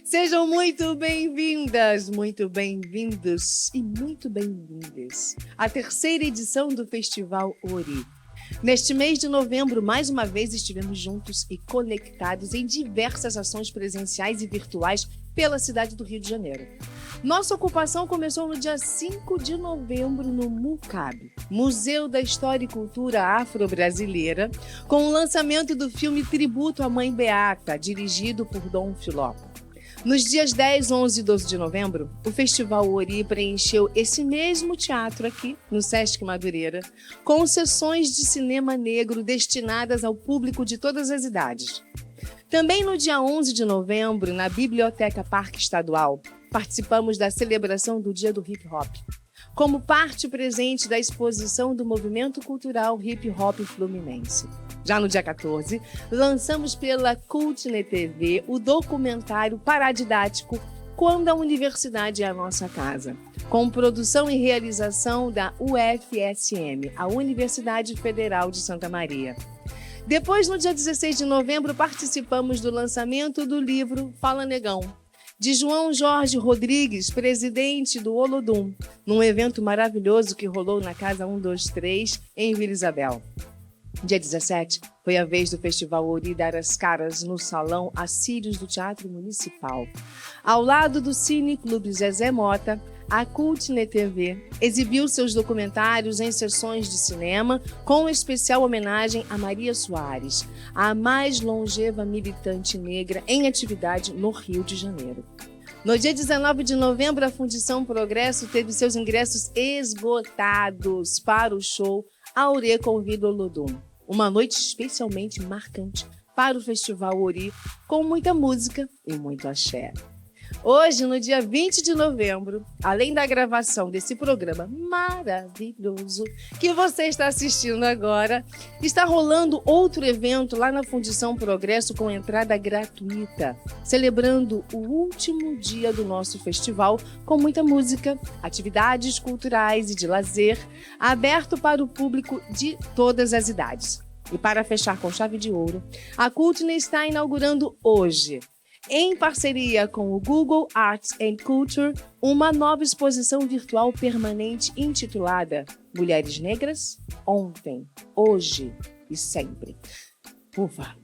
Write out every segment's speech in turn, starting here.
Sejam muito bem-vindas, muito bem-vindos e muito bem-vindas à terceira edição do Festival Ori. Neste mês de novembro, mais uma vez estivemos juntos e conectados em diversas ações presenciais e virtuais pela cidade do Rio de Janeiro. Nossa ocupação começou no dia 5 de novembro no MUCAB, Museu da História e Cultura Afro-Brasileira, com o lançamento do filme Tributo à Mãe Beata, dirigido por Dom Filó. Nos dias 10, 11 e 12 de novembro, o Festival Ori preencheu esse mesmo teatro aqui, no Sesc Madureira, com sessões de cinema negro destinadas ao público de todas as idades. Também no dia 11 de novembro, na Biblioteca Parque Estadual, participamos da celebração do Dia do Hip Hop, como parte presente da exposição do movimento cultural Hip Hop Fluminense. Já no dia 14, lançamos pela Cultnet TV o documentário paradidático Quando a Universidade é a Nossa Casa, com produção e realização da UFSM, a Universidade Federal de Santa Maria. Depois, no dia 16 de novembro, participamos do lançamento do livro Fala Negão, de João Jorge Rodrigues, presidente do Olodum, num evento maravilhoso que rolou na Casa 123, em Vila Isabel. Dia 17, foi a vez do Festival Ori dar as caras no Salão Assírios do Teatro Municipal. Ao lado do Cine Clube Zezé Mota, a Cultnet TV exibiu seus documentários em sessões de cinema, com especial homenagem a Maria Soares, a mais longeva militante negra em atividade no Rio de Janeiro. No dia 19 de novembro, a Fundição Progresso teve seus ingressos esgotados para o show Aurê Convida Olodum, uma noite especialmente marcante para o Festival Ori, com muita música e muito axé. Hoje, no dia 20 de novembro, além da gravação desse programa maravilhoso que você está assistindo agora, está rolando outro evento lá na Fundição Progresso com entrada gratuita, celebrando o último dia do nosso festival com muita música, atividades culturais e de lazer, aberto para o público de todas as idades. E para fechar com chave de ouro, a Cultnet está inaugurando hoje, em parceria com o Google Arts and Culture, uma nova exposição virtual permanente intitulada Mulheres Negras, Ontem, Hoje e Sempre. Ufa!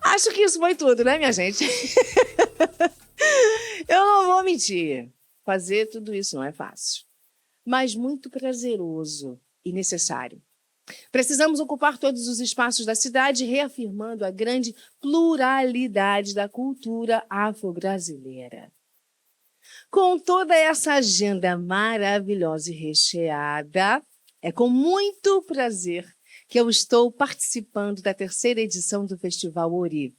Acho que isso foi tudo, né, minha gente? Eu não vou mentir. Fazer tudo isso não é fácil, mas muito prazeroso e necessário. Precisamos ocupar todos os espaços da cidade, reafirmando a grande pluralidade da cultura afro-brasileira. Com toda essa agenda maravilhosa e recheada, é com muito prazer que eu estou participando da terceira edição do Festival Ori.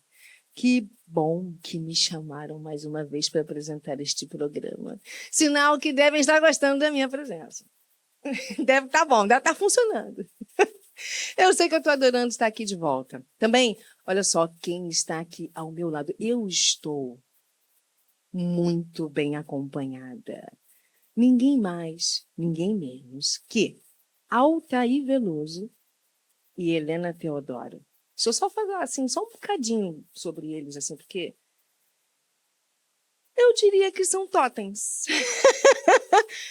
Que bom que me chamaram mais uma vez para apresentar este programa. Sinal que devem estar gostando da minha presença. Deve estar bom, deve estar funcionando. Eu sei que eu estou adorando estar aqui de volta. Também, olha só quem está aqui ao meu lado. Eu estou muito bem acompanhada. Ninguém mais, ninguém menos que Altair Veloso e Helena Teodoro. Deixa eu só falar assim, só um bocadinho sobre eles, assim, porque eu diria que são totens.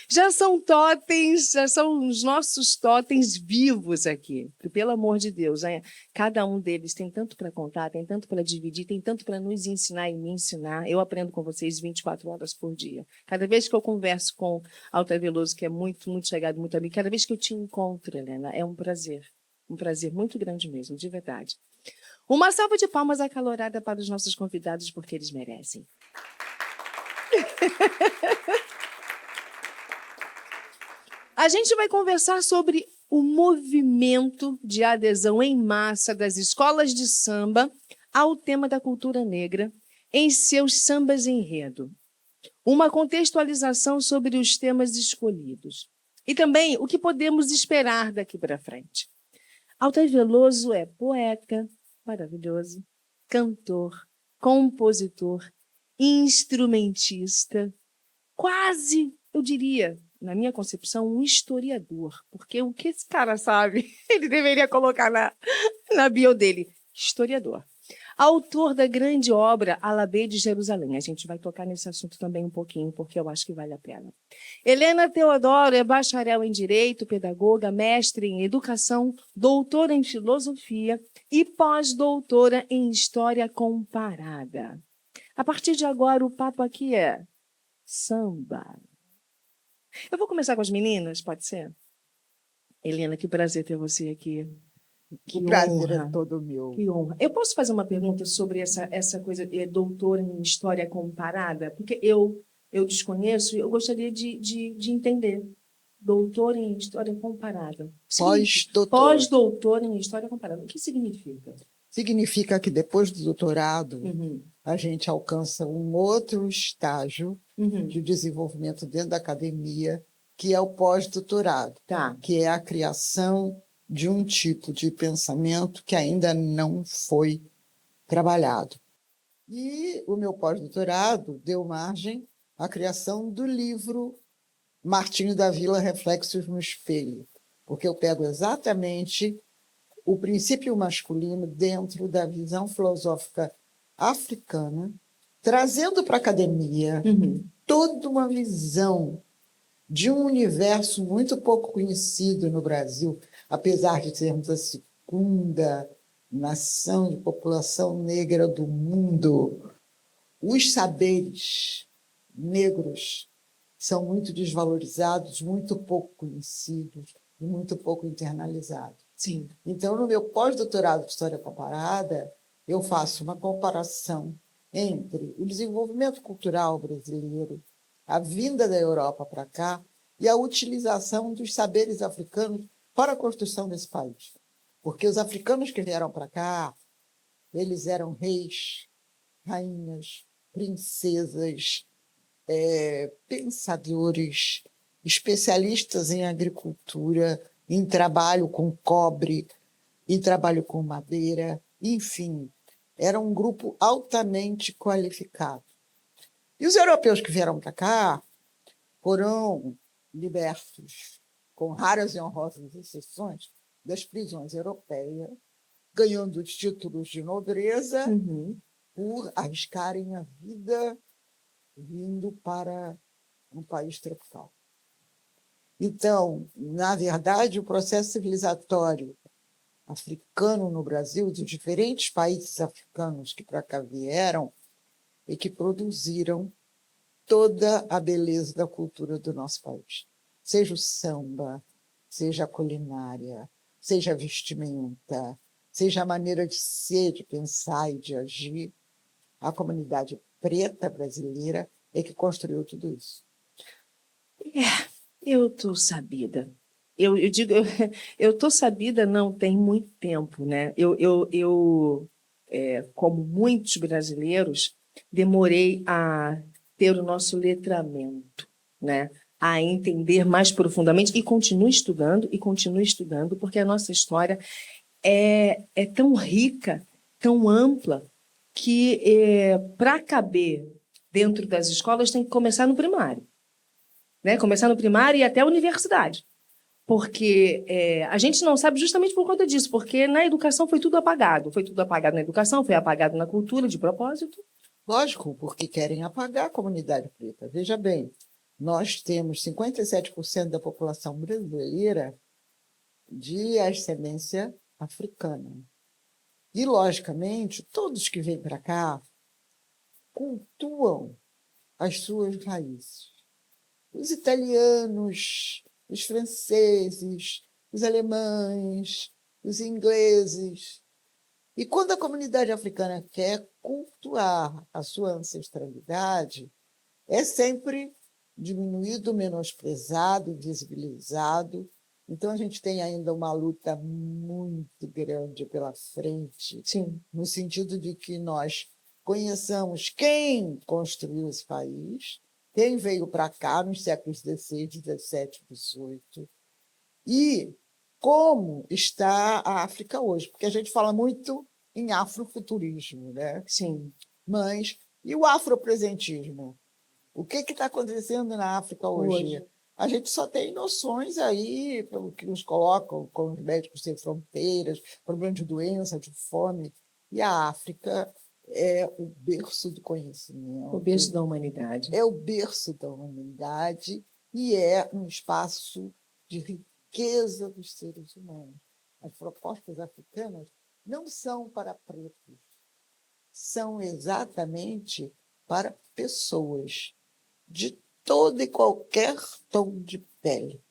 Já são totens, já são os nossos totens vivos aqui. Pelo amor de Deus, né? Cada um deles tem tanto para contar, tem tanto para dividir, tem tanto para nos ensinar e me ensinar. Eu aprendo com vocês 24 horas por dia. Cada vez que eu converso com Altair Veloso, que é muito, muito chegado, muito amigo, cada vez que eu te encontro, Helena, é um prazer muito grande mesmo, de verdade. Uma salva de palmas acalorada para os nossos convidados, porque eles merecem. A gente vai conversar sobre o movimento de adesão em massa das escolas de samba ao tema da cultura negra em seus sambas enredo. Uma contextualização sobre os temas escolhidos. E também o que podemos esperar daqui para frente. Altair Veloso é poeta, maravilhoso, cantor, compositor, instrumentista, quase, eu diria, na minha concepção, um historiador. Porque o que esse cara sabe, ele deveria colocar na bio dele. Historiador. autor da grande obra Alabê de Jerusalém. A gente vai tocar nesse assunto também um pouquinho, porque eu acho que vale a pena. Helena Teodoro é bacharel em Direito, pedagoga, mestre em Educação, doutora em Filosofia e pós-doutora em História Comparada. A partir de agora, o papo aqui é samba. Eu vou começar com as meninas, pode ser? Helena, que prazer ter você aqui. Que O prazer é honra. todo meu. Que honra. Eu posso fazer uma pergunta sobre essa coisa de doutora em História Comparada? Porque eu desconheço e eu gostaria de entender. Doutora em História Comparada. O que significa? Pós-doutora. Pós-doutora em História Comparada. O que significa? Significa que depois do doutorado, Uhum. a gente alcança um outro estágio Uhum. de desenvolvimento dentro da academia, que é o pós-doutorado, Tá. que é a criação de um tipo de pensamento que ainda não foi trabalhado. E o meu pós-doutorado deu margem à criação do livro Martinho da Vila, Reflexos no Espelho, porque eu pego exatamente o princípio masculino dentro da visão filosófica africana, trazendo para a academia toda uma visão de um universo muito pouco conhecido no Brasil, apesar de sermos a segunda nação de população negra do mundo. Os saberes negros são muito desvalorizados, muito pouco conhecidos e muito pouco internalizados. Sim. Então, no meu pós-doutorado de História Comparada, eu faço uma comparação entre o desenvolvimento cultural brasileiro, a vinda da Europa para cá e a utilização dos saberes africanos para a construção desse país. Porque os africanos que vieram para cá, eles eram reis, rainhas, princesas, pensadores, especialistas em agricultura, em trabalho com cobre, em trabalho com madeira, enfim, era um grupo altamente qualificado. E os europeus que vieram para cá foram libertos, com raras e honrosas exceções, das prisões europeias, ganhando títulos de nobreza por arriscarem a vida vindo para um país tropical. Então, na verdade, o processo civilizatório africano no Brasil, dos diferentes países africanos que para cá vieram e que produziram toda a beleza da cultura do nosso país. Seja o samba, seja a culinária, seja a vestimenta, seja a maneira de ser, de pensar e de agir, a comunidade preta brasileira é que construiu tudo isso. Eu estou sabida. Eu digo, eu estou sabida não tem muito tempo, né? Como muitos brasileiros, demorei a ter o nosso letramento, né? A entender mais profundamente e continuo estudando, porque a nossa história é tão rica, tão ampla, que para caber dentro das escolas tem que começar no primário. Né? Começar no primário e até a universidade. Porque a gente não sabe justamente por conta disso, porque na educação foi tudo apagado. Foi tudo apagado na educação, foi apagado na cultura, de propósito. Lógico, porque querem apagar a comunidade preta. Veja bem, nós temos 57% da população brasileira de ascendência africana. E, logicamente, todos que vêm para cá cultuam as suas raízes. Os italianos, os franceses, os alemães, os ingleses. E quando a comunidade africana quer cultuar a sua ancestralidade, é sempre diminuído, menosprezado, invisibilizado. Então, a gente tem ainda uma luta muito grande pela frente, Sim, no sentido de que nós conheçamos quem construiu esse país, quem veio para cá nos séculos XVI, XVII, XVIII, e como está a África hoje. Porque a gente fala muito em afrofuturismo, né? sim. Mas e o afropresentismo? O que está acontecendo na África hoje? A gente só tem noções aí, pelo que nos colocam, como os médicos sem fronteiras, problema de doença, de fome. E a África é o berço do conhecimento. O berço da humanidade. É o berço da humanidade e é um espaço de riqueza dos seres humanos. As propostas africanas não são para pretos, são exatamente para pessoas de todo e qualquer tom de pele.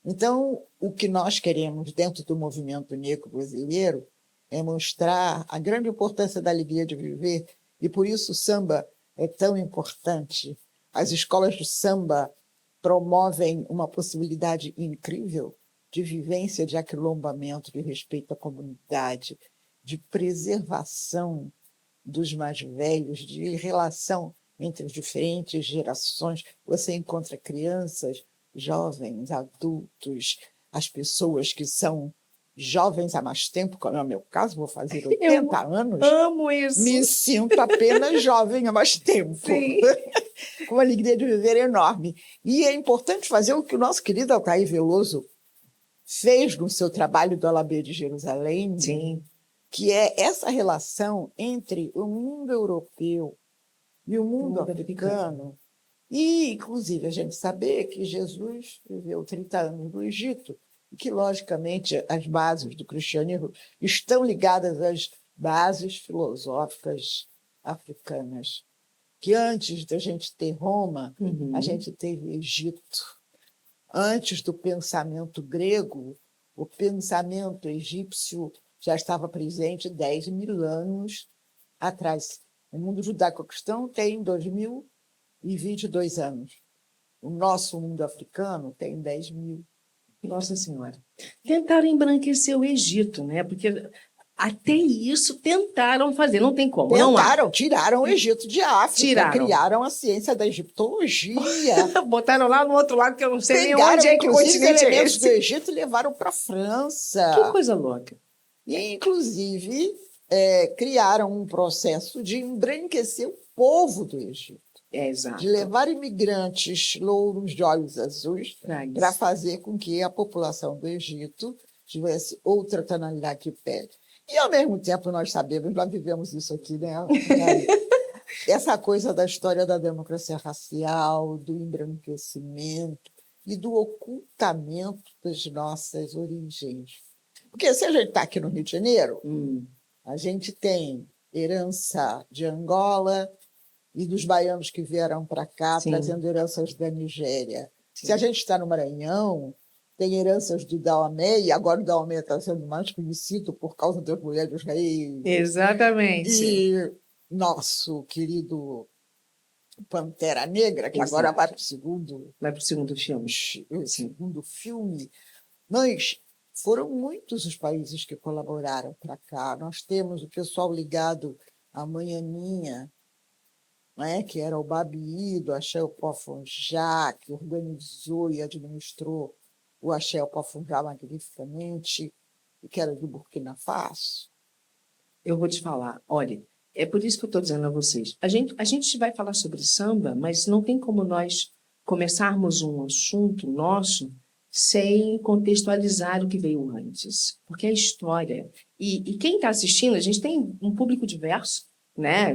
Então, o que nós queremos dentro do movimento negro brasileiro é mostrar a grande importância da alegria de viver, e por isso o samba é tão importante. As escolas de samba promovem uma possibilidade incrível de vivência, de aquilombamento, de respeito à comunidade, de preservação dos mais velhos, de relação entre as diferentes gerações. Você encontra crianças, jovens, adultos, as pessoas que são jovens há mais tempo, como é o meu caso, vou fazer 80 anos. Amo isso. Me sinto apenas jovem há mais tempo. Sim. Com uma alegria de viver enorme. E é importante fazer o que o nosso querido Altair Veloso fez no seu trabalho do Alabê de Jerusalém, Sim. que é essa relação entre o mundo europeu e o mundo africano. E, inclusive, a gente saber que Jesus viveu 30 anos no Egito e que, logicamente, as bases do cristianismo estão ligadas às bases filosóficas africanas. Que antes da gente ter Roma, a gente teve Egito. Antes do pensamento grego, o pensamento egípcio já estava presente 10 mil anos atrás. O mundo judaico-cristão tem 2022 anos. O nosso mundo africano tem 10 mil. Nossa Senhora. Tentaram embranquecer o Egito, né? Porque até isso tentaram fazer, não tem como. Tentaram, tiraram o Egito de África, Tiraram. criaram a ciência da egiptologia. Botaram lá no outro lado, que eu não sei nem Pegaram, onde é que o inclusive, continente é elementos esse. do Egito e levaram para a França. Que coisa louca. E, inclusive, criaram um processo de embranquecer o povo do Egito. É, exato. De levar imigrantes louros de olhos azuis para fazer com que a população do Egito tivesse outra tonalidade de pele. E, ao mesmo tempo, nós sabemos, nós vivemos isso aqui, né? Essa coisa da história da democracia racial, do embranquecimento e do ocultamento das nossas origens. Porque se a gente está aqui no Rio de Janeiro, a gente tem herança de Angola e dos baianos que vieram para cá, Sim. trazendo heranças da Nigéria. Sim. Se a gente está no Maranhão, tem heranças do Daomé, e agora o Daomé está sendo mais conhecido por causa das mulheres reis. Exatamente. E nosso querido Pantera Negra, que Exato. agora vai para o segundo filme. segundo filme. Mas foram muitos os países que colaboraram para cá. Nós temos o pessoal ligado à Manhaninha, né, que era o Babi, do Axé Pofunjá, que organizou e administrou o Axé Pofunjá magnificamente, e que era de Burkina Faso. Eu vou te falar, olha, é por isso que eu estou dizendo a vocês. A gente vai falar sobre samba, mas não tem como nós começarmos um assunto nosso sem contextualizar o que veio antes. Porque a história... E quem está assistindo, a gente tem um público diverso, né,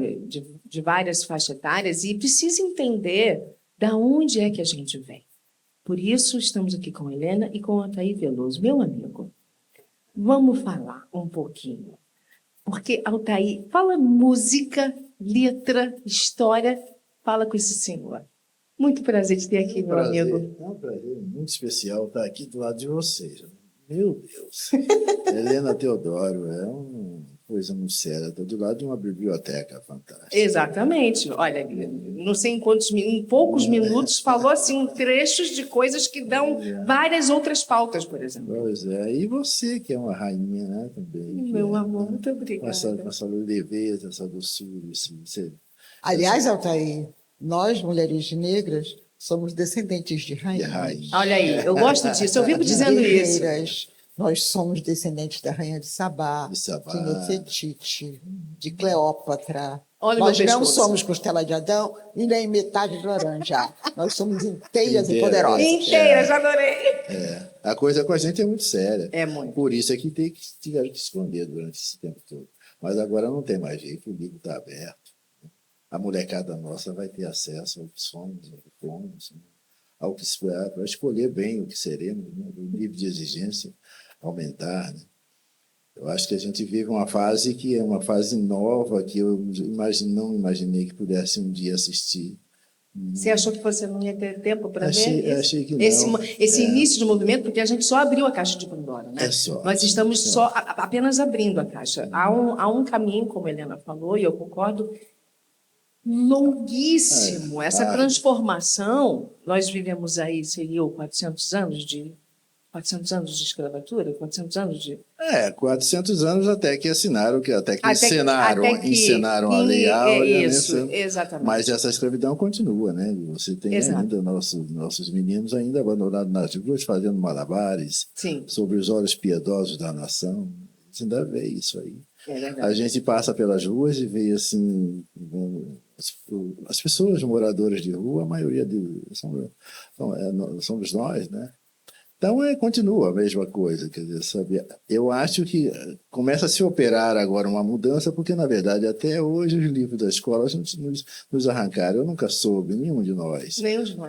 de várias faixas etárias, e precisa entender da onde é que a gente vem. Por isso, estamos aqui com a Helena e com o Altair Veloso. Meu amigo, vamos falar um pouquinho. Porque, Altair, fala música, letra, história, fala com esse senhor. Muito prazer de ter aqui, meu amigo. É um prazer muito especial estar aqui do lado de vocês. Meu Deus. Helena Teodoro é uma coisa muito séria. Estou do lado de uma biblioteca fantástica. Exatamente. Olha, não sei em poucos minutos, falou assim, trechos de coisas que dão várias outras pautas, por exemplo. Pois é. E você, que é uma rainha, né, também. Meu amor, muito obrigada. Com essa leveza, essa doçura. Assim, Aliás, Altair, nós, mulheres negras, somos descendentes de rainhas. Olha aí, eu gosto disso, eu vivo dizendo isso. Nós somos descendentes da rainha de Sabá, de Nefertiti, de Cleópatra. Olha, nós não somos costela de Adão e nem metade de laranja. Nós somos inteiras e poderosas. Inteiras, adorei. A coisa com a gente é muito séria. É muito. Por isso é que tiveram que esconder durante esse tempo todo. Mas agora não tem mais jeito, o livro está aberto. A molecada nossa vai ter acesso ao que somos, ao que fomos, né? Ao que esperar, para escolher bem o que seremos, né? O nível de exigência aumentar, né? Eu acho que a gente vive uma fase que é uma fase nova, que eu não imaginei que pudesse um dia assistir. Você achou que você não ia ter tempo para ver Achei que não. esse início de movimento? Porque a gente só abriu a caixa de Pandora, né? Nós estamos apenas abrindo a caixa. Há um caminho, como a Helena falou, e eu concordo, longuíssimo. Essa transformação, nós vivemos aí, seria 400 anos de escravatura, 400 anos de... 400 anos até que ensinaram a Lei Áurea. Isso, né? Exatamente. Mas essa escravidão continua, né? Você tem ainda nossos meninos ainda abandonados nas ruas fazendo malabares. Sim. Sobre os olhos piedosos da nação. Você ainda vê isso aí. É verdade. A gente passa pelas ruas e vê assim... As pessoas moradoras de rua, a maioria somos nós, né? Então, continua a mesma coisa. Quer dizer, sabe? Eu acho que começa a se operar agora uma mudança, porque, na verdade, até hoje os livros da escola nos arrancaram. Eu nunca soube, nenhum de nós,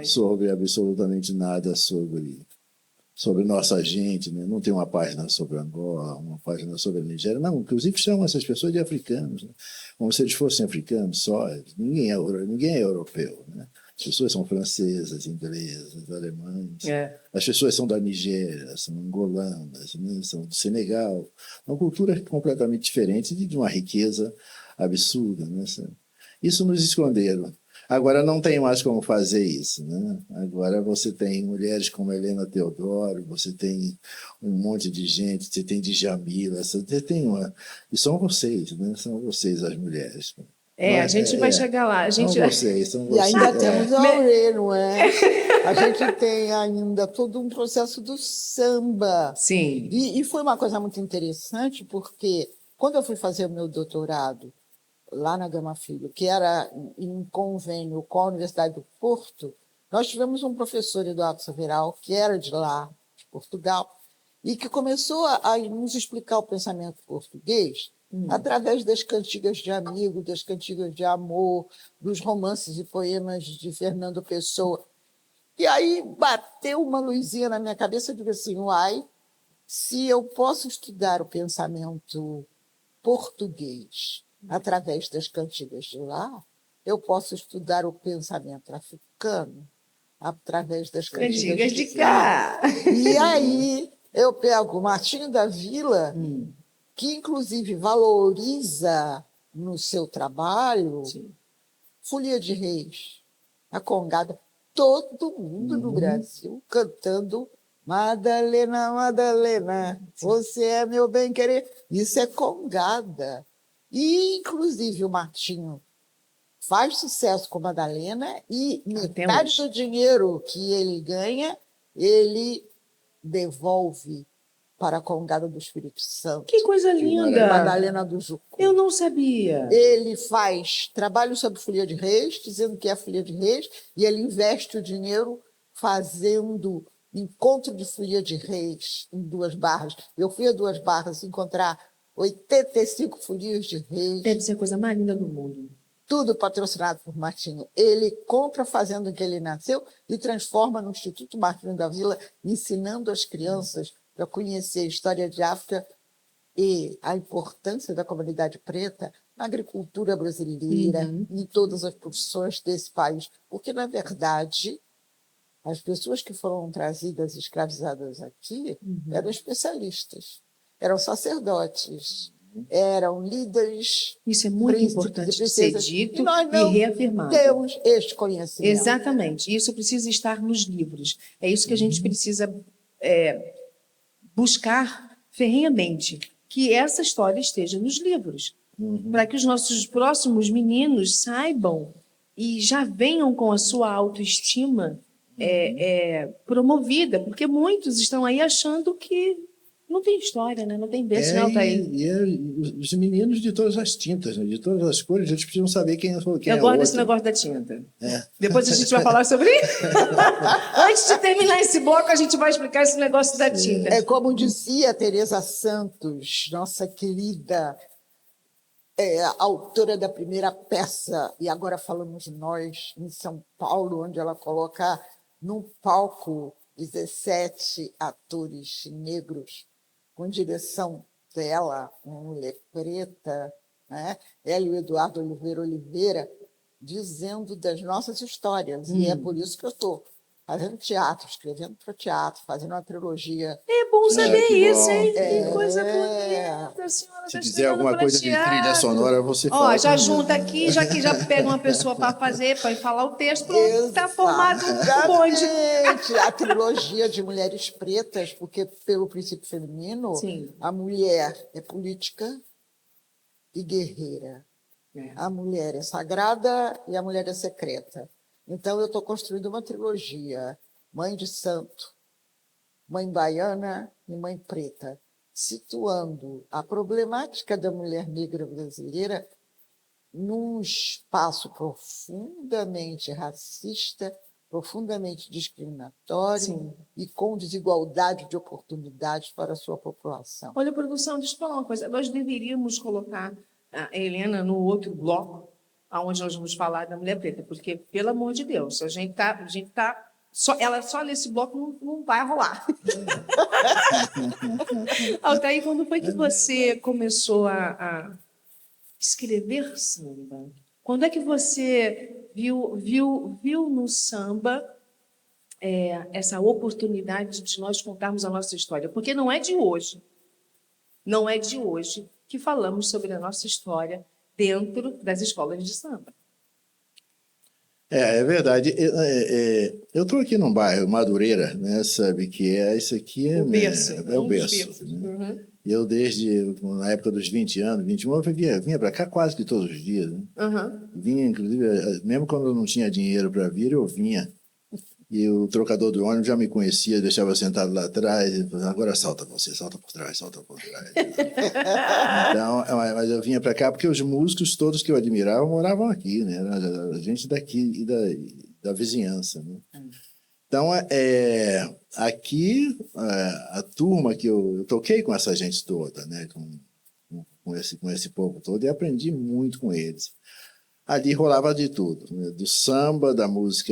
soube absolutamente nada sobre nossa gente, né? Não tem uma página sobre Angola, uma página sobre a Nigéria. Não, inclusive chamam essas pessoas de africanos, né? Como se eles fossem africanos só. Ninguém é europeu, né? As pessoas são francesas, inglesas, alemães. As pessoas são da Nigéria, são angolanas, né? São do Senegal. Uma cultura completamente diferente, de uma riqueza absurda, né? Isso nos esconderam. Agora não tem mais como fazer isso, né? Agora você tem mulheres como Helena Teodoro, você tem um monte de gente, você tem Djamila, você tem e são vocês, né? São vocês as mulheres. A gente vai chegar lá. São vocês. E ainda temos a Aurê, não é? A gente tem ainda todo um processo do samba. Sim. E foi uma coisa muito interessante, porque quando eu fui fazer o meu doutorado lá na Gama Filho, que era em convênio com a Universidade do Porto, nós tivemos um professor, Eduardo Saveral, que era de lá, de Portugal, e que começou a nos explicar o pensamento português através das cantigas de amigo, das cantigas de amor, dos romances e poemas de Fernando Pessoa. E aí bateu uma luzinha na minha cabeça e digo assim, uai, se eu posso estudar o pensamento português através das cantigas de lá, eu posso estudar o pensamento africano através das cantigas de cá. E aí eu pego Martinho da Vila, que inclusive valoriza no seu trabalho Folia de Reis, a Congada, todo mundo no Brasil cantando Madalena, Madalena, você é meu bem-querer. Isso é Congada. E, inclusive, o Martinho faz sucesso com Madalena e metade do dinheiro que ele ganha, ele devolve para a Congada do Espírito Santo. Que coisa linda! Madalena do Jucu. Eu não sabia. Ele faz trabalho sobre Folia de Reis, dizendo que é Folia de Reis, e ele investe o dinheiro fazendo encontro de Folia de Reis em Duas Barras. Eu fui a Duas Barras encontrar 85 folias de reis. Deve ser a coisa mais linda do mundo. Tudo patrocinado por Martinho. Ele compra a fazenda em que ele nasceu e transforma no Instituto Martinho da Vila, ensinando as crianças para conhecer a história de África e a importância da comunidade preta na agricultura brasileira, em todas as profissões desse país. Porque, na verdade, as pessoas que foram trazidas, escravizadas aqui, eram especialistas. Eram sacerdotes, eram líderes. Isso é muito importante ser dito e nós não reafirmado. Temos este conhecimento. Exatamente. Isso precisa estar nos livros. É isso que a gente precisa buscar ferrenhamente, que essa história esteja nos livros, para que os nossos próximos meninos saibam e já venham com a sua autoestima promovida, porque muitos estão aí achando que não tem história, né? Não tem berço, não, tá aí. E os meninos de todas as tintas, né? De todas as cores, eles precisam saber quem é outro. Eu gosto desse negócio da tinta. Depois a gente vai falar sobre isso. Antes de terminar esse bloco, a gente vai explicar esse negócio da tinta. É como dizia Teresa Santos, nossa querida autora da primeira peça, e agora falamos nós, em São Paulo, onde ela coloca num palco 17 atores negros, com direção dela, uma mulher preta, né? Ela e o Eduardo Oliveira, dizendo das nossas histórias. E é por isso que eu estou fazendo teatro, escrevendo para teatro, fazendo uma trilogia. É bom saber que isso, bom. hein? Que coisa bonita, a senhora Se está quiser alguma coisa de trilha sonora, você Ó, fala. já junta aqui, já que já pega uma pessoa para fazer, para falar o texto, pronto, está formado o bonde. Exatamente. A trilogia de mulheres pretas, porque pelo princípio feminino, Sim. a mulher é política e guerreira. A mulher é sagrada e a mulher é secreta. Então, eu estou construindo uma trilogia: Mãe de Santo, Mãe Baiana e Mãe Preta, situando a problemática da mulher negra brasileira num espaço profundamente racista, profundamente discriminatório. Sim. E com desigualdade de oportunidades para a sua população. Olha, produção, deixa eu falar uma coisa. Nós deveríamos colocar a Helena no outro bloco, onde nós vamos falar da mulher preta, porque, pelo amor de Deus, a gente tá ela só nesse bloco não vai rolar. Altair, quando foi que você começou a escrever samba? Quando é que você viu no samba essa oportunidade de nós contarmos a nossa história? Porque não é de hoje que falamos sobre a nossa história dentro das escolas de samba. É verdade. Eu estou aqui num bairro, Madureira, né? Sabe que isso aqui O berço. É o berço. Né? Uhum. Eu, desde na época dos 20 anos, 21, eu vinha para cá quase que todos os dias. Né? Uhum. Vinha, inclusive, mesmo quando eu não tinha dinheiro para vir, eu vinha. E o trocador do ônibus já me conhecia, deixava sentado lá atrás, e falava: agora salta você, salta por trás, salta por trás. Então, mas eu vinha para cá porque os músicos todos que eu admirava moravam aqui, né? Era a gente daqui e da vizinhança. Né? Então, aqui, a turma que eu toquei com essa gente toda, né? com esse povo todo, e aprendi muito com eles. Ali rolava de tudo, né? Do samba, da música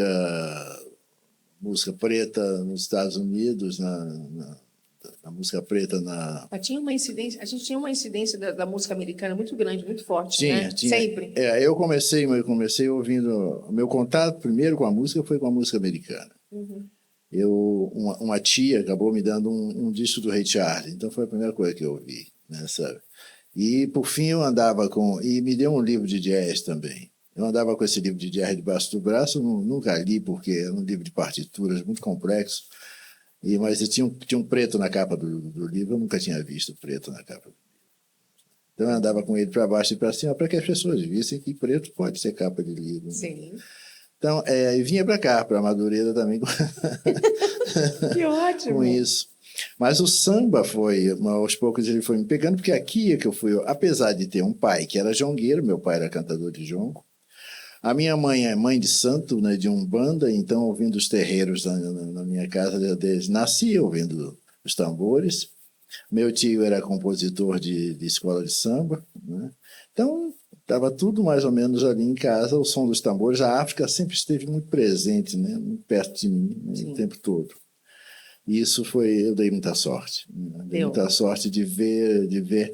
preta nos Estados Unidos, na música preta na... A gente tinha uma incidência da música americana muito grande, muito forte, Tinha. né? Sempre. Eu comecei ouvindo... O meu contato primeiro com a música foi com a música americana. Uhum. Uma tia acabou me dando um disco do Ray Charles, então foi a primeira coisa que eu ouvi, né, sabe? E, por fim, eu andava com... E me deu um livro de jazz também. Eu andava com esse livro de jazz debaixo do braço, nunca li, porque era um livro de partituras muito complexo, mas tinha um preto na capa do livro, eu nunca tinha visto preto na capa do livro. Então eu andava com ele para baixo e para cima, para que as pessoas vissem que preto pode ser capa de livro. Sim. Né? Então, e vinha para cá, para Madureira também. Que ótimo! Com isso. Mas o samba aos poucos ele foi me pegando, porque aqui é que eu fui, apesar de ter um pai que era jongueiro, meu pai era cantador de jongo, a minha mãe é mãe de santo, né, de umbanda, então ouvindo os terreiros na minha casa, nasci ouvindo os tambores. Meu tio era compositor de escola de samba, né? Então estava tudo mais ou menos ali em casa, o som dos tambores. A África sempre esteve muito presente, né, muito perto de mim, né, o tempo todo. E isso eu dei muita sorte, né? Dei muita sorte de ver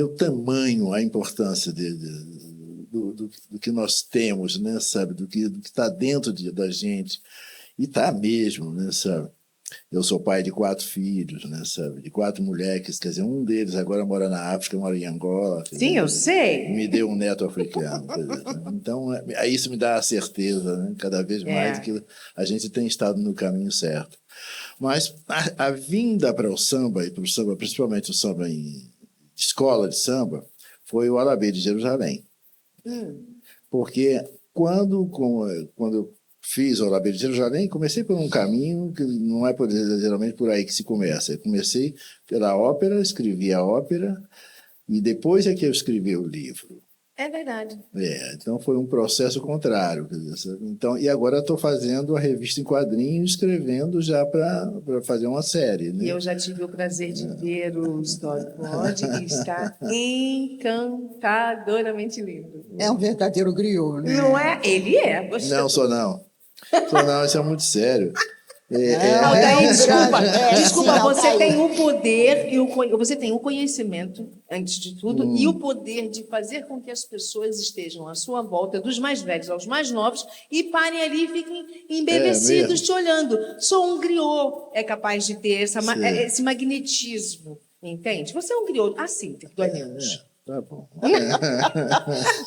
o tamanho, a importância do que nós temos, né, sabe? Do que está dentro da gente. E está mesmo, né, sabe? Eu sou pai de 4 filhos, né, sabe? De 4 moleques, quer dizer, um deles agora mora na África, mora em Angola. Sim, dizer, eu sei. Me deu um neto africano. Então, isso me dá a certeza, né, cada vez mais, que a gente tem estado no caminho certo. Mas a vinda para o samba, principalmente o samba em escola de samba, foi o Alabê de Jerusalém. Porque quando eu fiz o Alabê de Jerusalém, comecei por um caminho que não é geralmente por aí que se começa. Eu comecei pela ópera, escrevi a ópera, e depois é que eu escrevi o livro. É verdade. Então foi um processo contrário. Quer dizer, então, e agora estou fazendo a revista em quadrinhos, escrevendo já para fazer uma série, E né? eu já tive o prazer de ver o storyboard e está encantadoramente lindo. É um verdadeiro griot, né? Não é? Ele é. Poxa. Não, sou não. Sou não, isso é muito sério. Não, Altair, é um desculpa, grande... desculpa, sim, você Altair. tem o poder e você tem o conhecimento, antes de tudo, e o poder de fazer com que as pessoas estejam à sua volta, dos mais velhos aos mais novos, e parem ali e fiquem embevecidos mesmo? te olhando. Sou um griot, é capaz de ter Sim. esse magnetismo, entende? Você é um griot, assim, perdoemos. Tá bom.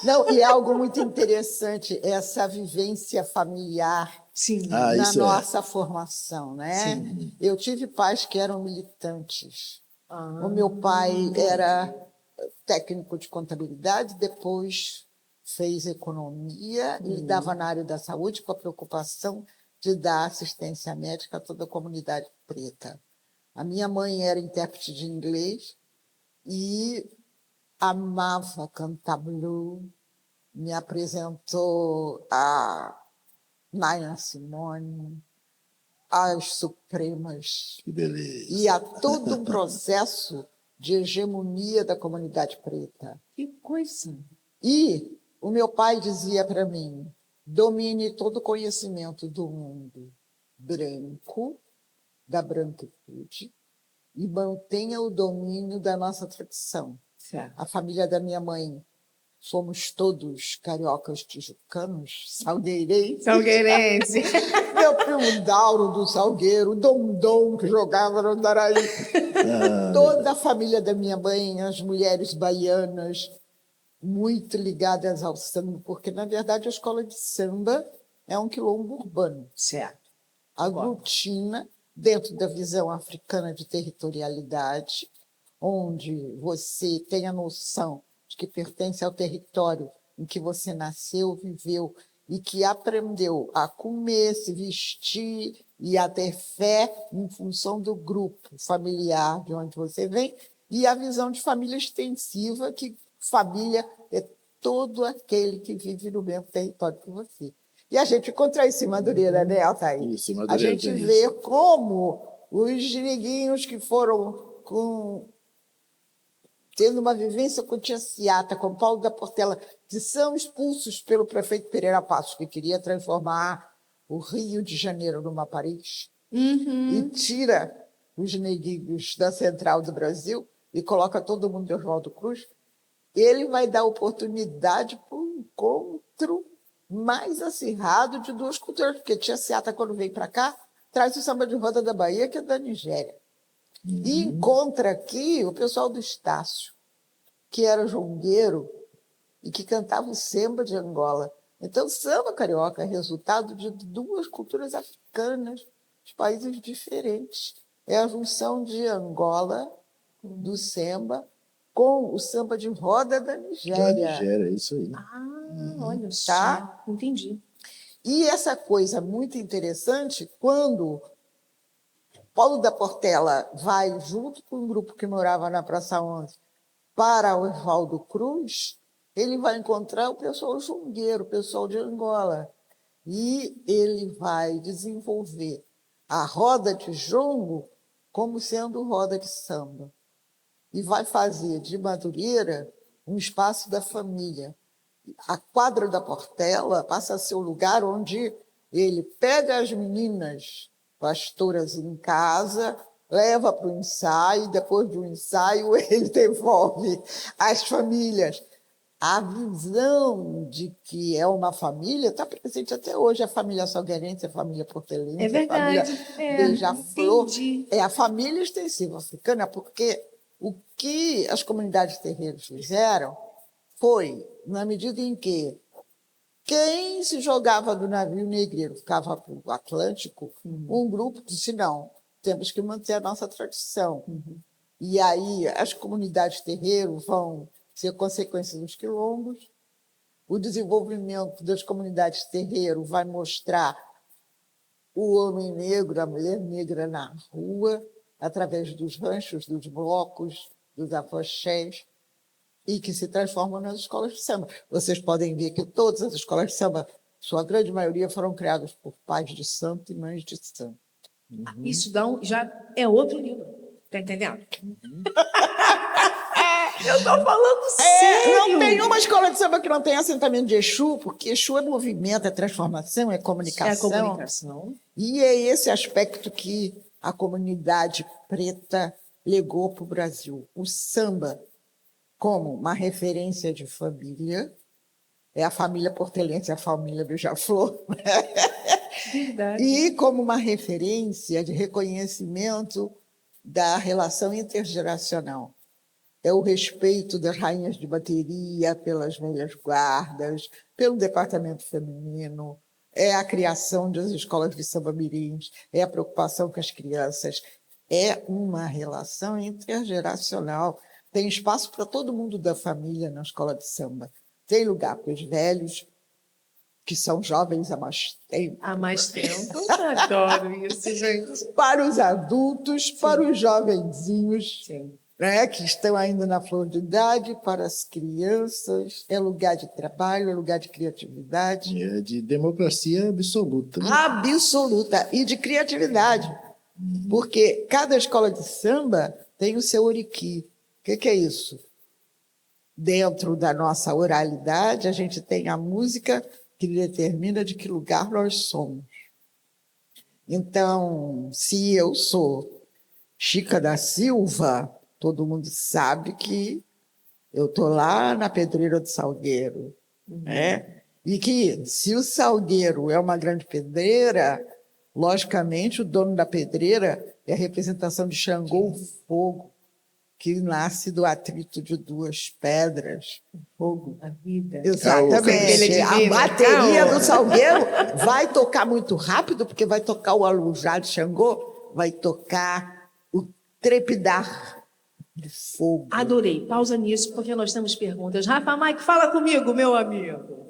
Não, e é algo muito interessante, essa vivência familiar Sim. Ah, na isso é. nossa formação, né? Sim. Eu tive pais que eram militantes. Ah. O meu pai era técnico de contabilidade, depois fez economia e estava na área da saúde com a preocupação de dar assistência médica a toda a comunidade preta. A minha mãe era intérprete de inglês e amava cantar blues, me apresentou a Nina Simone, as Supremas, Que beleza. e a todo um processo de hegemonia da comunidade preta. Que coisa. E o meu pai dizia para mim, domine todo o conhecimento do mundo branco, da branquitude, e mantenha o domínio da nossa tradição. Certo. A família da minha mãe, somos todos cariocas tijucanos, salgueirenses. Salgueirense. Meu primo Dauro do Salgueiro, o Dom que jogava no Andaraí. Toda a família da minha mãe, as mulheres baianas, muito ligadas ao samba, porque, na verdade, a escola de samba é um quilombo urbano. Certo. Aglutina, dentro da visão africana de territorialidade, onde você tem a noção de que pertence ao território em que você nasceu, viveu e que aprendeu a comer, se vestir e a ter fé em função do grupo familiar de onde você vem, e a visão de família extensiva, que família é todo aquele que vive no mesmo território que você. E a gente encontra isso em Madureira, né, Altair? Isso, em A Madureira gente tem vê isso. como os neguinhos que foram tendo uma vivência com Tia Ciata, com Paulo da Portela, que são expulsos pelo prefeito Pereira Passos, que queria transformar o Rio de Janeiro numa Paris, e tira os neguinhos da Central do Brasil e coloca todo mundo de Oswaldo Cruz. Ele vai dar oportunidade para um encontro mais acirrado de duas culturas, porque Tia Ciata, quando vem para cá, traz o samba de roda da Bahia, que é da Nigéria. E encontra aqui o pessoal do Estácio, que era jongueiro e que cantava o samba de Angola. Então, samba carioca é resultado de duas culturas africanas, de países diferentes. É a junção de Angola, do samba, com o samba de roda da Da Nigéria. Nigéria, é isso aí. Olha só. Tá? Entendi. E essa coisa muito interessante, quando Paulo da Portela vai, junto com um grupo que morava na Praça 11, para Oswaldo Cruz, ele vai encontrar o pessoal jongueiro, o pessoal de Angola. E ele vai desenvolver a roda de jongo como sendo roda de samba. E vai fazer de Madureira um espaço da família. A quadra da Portela passa a ser o lugar onde ele pega as meninas pastoras em casa, leva para o ensaio, depois do ensaio ele devolve às famílias. A visão de que é uma família está presente até hoje. A família salgueirense, a família portelense, É verdade. a família beija-flor. Entendi. É a família extensiva africana, porque o que as comunidades terreiras fizeram foi, na medida em que quem se jogava do navio negreiro ficava para o Atlântico, um grupo disse, não, temos que manter a nossa tradição. E aí as comunidades terreiros vão ser consequência dos quilombos, o desenvolvimento das comunidades terreiros vai mostrar o homem negro, a mulher negra na rua, através dos ranchos, dos blocos, dos afoxés. e que se transformam nas escolas de samba. Vocês podem ver que todas as escolas de samba, sua grande maioria, foram criadas por pais de santo e mães de santo. Isso já é outro livro. Tá entendendo? Eu tô falando sério. Não tem uma escola de samba que não tenha assentamento de Exu, porque Exu é movimento, é transformação, é comunicação. É a comunicação. E é esse aspecto que a comunidade preta legou para o Brasil. O samba, como uma referência de família, é a família portelense, a família Beija-Flor, Verdade. e como uma referência de reconhecimento da relação intergeracional. É o respeito das rainhas de bateria pelas velhas guardas, pelo departamento feminino, é a criação das escolas de samba mirins, é a preocupação com as crianças. É uma relação intergeracional. Tem espaço para todo mundo da família na escola de samba. Tem lugar para os velhos, que são jovens há mais tempo. Há mais tempo. Eu adoro isso, gente. Para os adultos, para os jovenzinhos. Sim. Né, que estão ainda na flor de idade, para as crianças. É lugar de trabalho, é lugar de criatividade. É de democracia absoluta. Né? Absoluta. E de criatividade. Porque cada escola de samba tem o seu oriqui. O que é isso? Dentro da nossa oralidade, a gente tem a música que determina de que lugar nós somos. Então, se eu sou Chica da Silva, todo mundo sabe que eu estou lá na Pedreira do Salgueiro. Né? E que, se o Salgueiro é uma grande pedreira, logicamente, o dono da pedreira é a representação de Xangô, o fogo, que nasce do atrito de duas pedras. Fogo, a vida. Exatamente. A bateria do Salgueiro vai tocar muito rápido, porque vai tocar o alujá de Xangô, vai tocar o trepidar de fogo. Adorei. Pausa nisso, porque nós temos perguntas. Rafa Mike, fala comigo, meu amigo.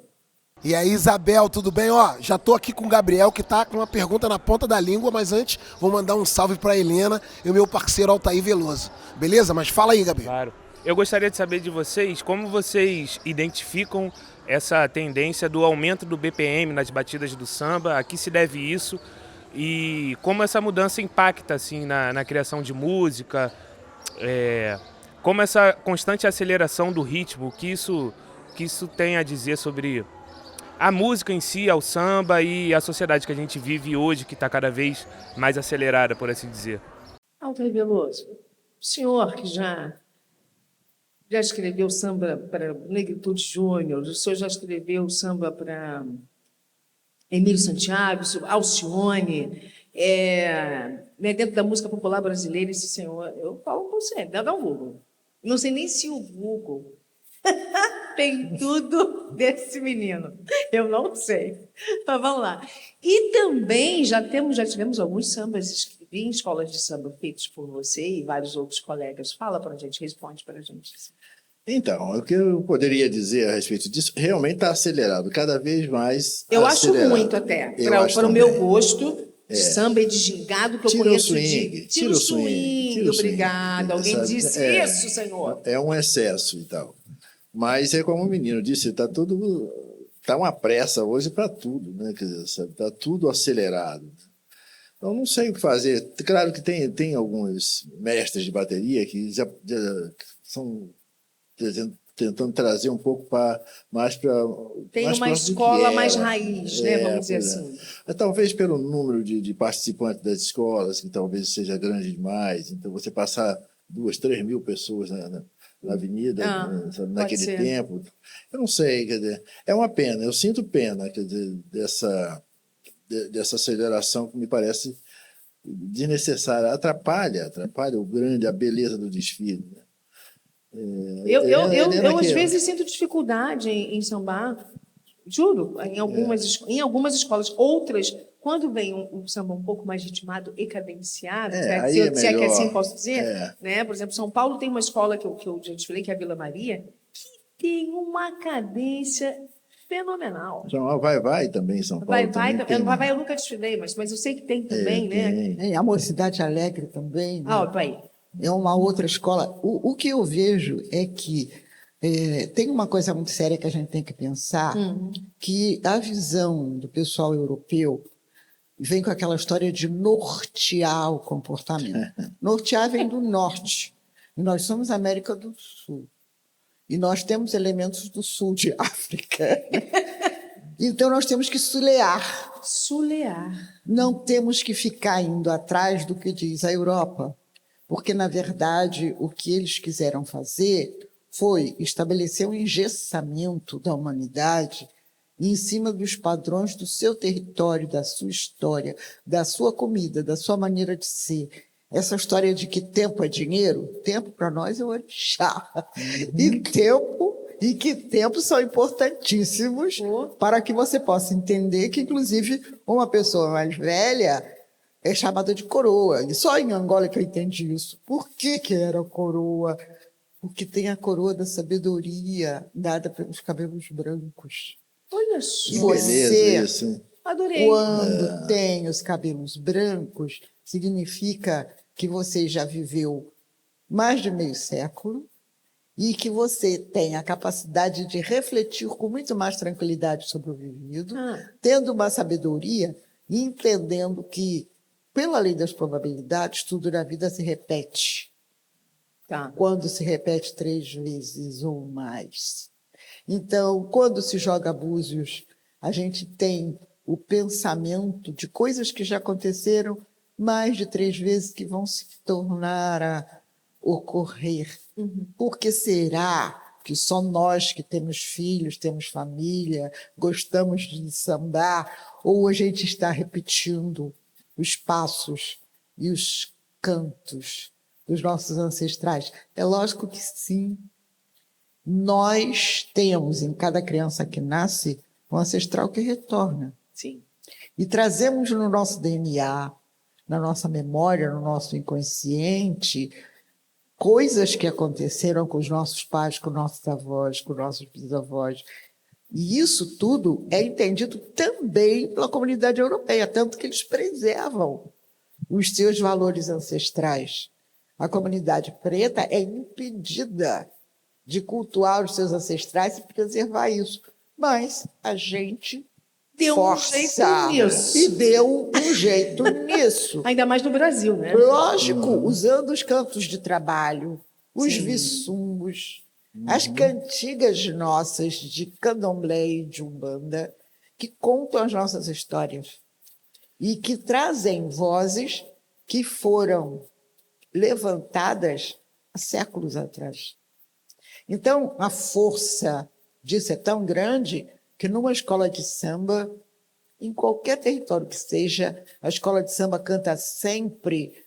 E aí, Isabel, tudo bem? Ó, já tô aqui com o Gabriel, que tá com uma pergunta na ponta da língua, mas antes vou mandar um salve pra Helena e o meu parceiro Altair Veloso. Beleza? Mas fala aí, Gabriel. Claro. Eu gostaria de saber de vocês como vocês identificam essa tendência do aumento do BPM nas batidas do samba, a que se deve isso e como essa mudança impacta assim, na criação de música, como essa constante aceleração do ritmo, o que isso tem a dizer sobre a música em si, ao samba e a sociedade que a gente vive hoje, que está cada vez mais acelerada, por assim dizer. Altair Veloso, o senhor que já escreveu samba para Negritude Júnior, o senhor já escreveu samba para Emílio Santiago, Alcione, dentro da música popular brasileira, esse senhor, eu falo com você, dá um Google. Não sei nem se o Google tem tudo desse menino. Eu não sei. Mas vamos lá. E também já tivemos alguns sambas em escolas de samba feitos por você e vários outros colegas. Fala para a gente, responde para a gente. Então, o que eu poderia dizer a respeito disso, realmente está acelerado, cada vez mais eu acelerado. acho muito até, para o meu gosto, de samba e de gingado, que eu conheço de... Tira o swing, obrigada. Alguém disse isso, senhor. É um excesso e tal. Mas é como o menino disse, tá uma pressa hoje para tudo, né? Quer dizer, está tudo acelerado. Então, não sei o que fazer. Claro que tem alguns mestres de bateria que já são tentando trazer um pouco mais para... Tem uma escola mais raiz, né? Vamos dizer assim. Talvez pelo número de participantes das escolas, que talvez seja grande demais. Então, você passar 2, 3 mil pessoas na avenida, naquele tempo. Eu não sei, quer dizer, é uma pena, eu sinto pena, quer dizer, dessa aceleração que me parece desnecessária, atrapalha a beleza do desfile. Eu às vezes sinto dificuldade em sambar, juro, em algumas escolas. Outras, quando vem um samba um pouco mais ritmado e cadenciado, se é que assim posso dizer, né? Por exemplo, São Paulo tem uma escola que eu já desfilei, que é a Vila Maria, que tem uma cadência fenomenal. Vai também, São Paulo. Vai eu nunca desfilei, mas eu sei que tem também, né? A Mocidade Alegre também. Né? Vai. É uma outra escola. O que eu vejo é que Tem uma coisa muito séria que a gente tem que pensar, que a visão do pessoal europeu vem com aquela história de nortear o comportamento. Nortear vem do norte. E nós somos América do Sul. E nós temos elementos do sul de África. Então, nós temos que sulear. Sulear. Não temos que ficar indo atrás do que diz a Europa. Porque, na verdade, o que eles quiseram fazer foi estabelecer um engessamento da humanidade em cima dos padrões do seu território, da sua história, da sua comida, da sua maneira de ser. Essa história de que tempo é dinheiro, tempo para nós é o orixá. E que tempo são importantíssimos para que você possa entender que, inclusive, uma pessoa mais velha é chamada de coroa. E só em Angola que eu entendi isso. Por que era coroa? Porque tem a coroa da sabedoria dada pelos cabelos brancos. Olha só. Que Você, beleza isso. Adorei. quando tem os cabelos brancos, significa que você já viveu mais de meio século e que você tem a capacidade de refletir com muito mais tranquilidade sobre o vivido, tendo uma sabedoria e entendendo que, pela lei das probabilidades, tudo na vida se repete. Tá. Quando se repete 3 vezes ou mais. Então, quando se joga búzios, a gente tem o pensamento de coisas que já aconteceram mais de 3 vezes que vão se tornar a ocorrer. Por que será que só nós que temos filhos, temos família, gostamos de sambar, ou a gente está repetindo os passos e os cantos dos nossos ancestrais? É lógico que sim. Nós temos em cada criança que nasce um ancestral que retorna. Sim. E trazemos no nosso DNA, na nossa memória, no nosso inconsciente, coisas que aconteceram com os nossos pais, com nossos avós, com nossos bisavós. E isso tudo é entendido também pela comunidade europeia, tanto que eles preservam os seus valores ancestrais. A comunidade preta é impedida de cultuar os seus ancestrais e preservar isso. Mas a gente Deu força um jeito nisso. e deu um jeito nisso. Ainda mais no Brasil, né? Lógico, usando os cantos de trabalho, os Sim. vissungos, as cantigas nossas de candomblé e de umbanda, que contam as nossas histórias e que trazem vozes que foram levantadas há séculos atrás. Então, a força disso é tão grande que numa escola de samba, em qualquer território que seja, a escola de samba canta sempre